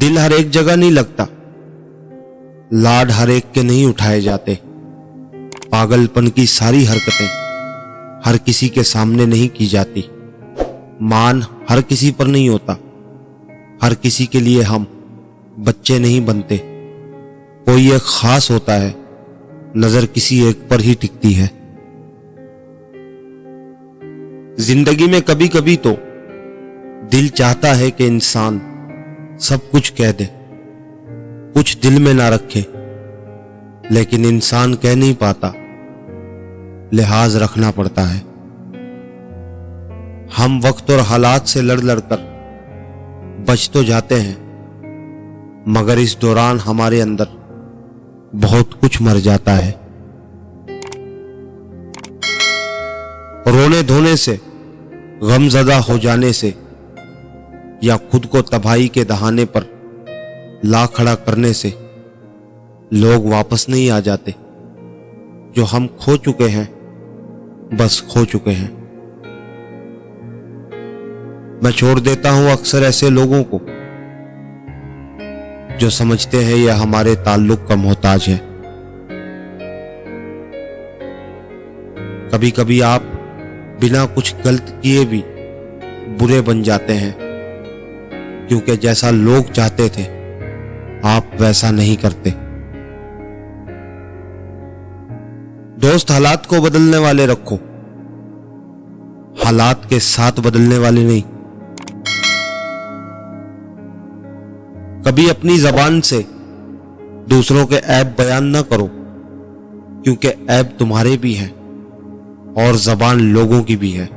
दिल हर एक जगह नहीं लगता, लाड हर एक के नहीं उठाए जाते, पागलपन की सारी हरकतें हर किसी के सामने नहीं की जाती, मान हर किसी पर नहीं होता, हर किसी के लिए हम बच्चे नहीं बनते, कोई एक खास होता है, नजर किसी एक पर ही टिकती है। जिंदगी में कभी कभी तो दिल चाहता है कि इंसान सब कुछ कह दे, कुछ दिल में ना रखे, लेकिन इंसान कह नहीं पाता, लिहाज रखना पड़ता है। हम वक्त और हालात से लड़ लड़कर बच तो जाते हैं, मगर इस दौरान हमारे अंदर बहुत कुछ मर जाता है। रोने धोने से, गमज़दा हो जाने से, या खुद को तबाही के दहाने पर ला खड़ा करने से लोग वापस नहीं आ जाते। जो हम खो चुके हैं, बस खो चुके हैं। मैं छोड़ देता हूं अक्सर ऐसे लोगों को जो समझते हैं यह हमारे ताल्लुक का मोहताज है। कभी कभी आप बिना कुछ गलत किए भी बुरे बन जाते हैं, क्योंकि जैसा लोग चाहते थे आप वैसा नहीं करते। दोस्त हालात को बदलने वाले रखो, हालात के साथ बदलने वाले नहीं। कभी अपनी जबान से दूसरों के ऐब बयान न करो, क्योंकि ऐब तुम्हारे भी हैं और जबान लोगों की भी है।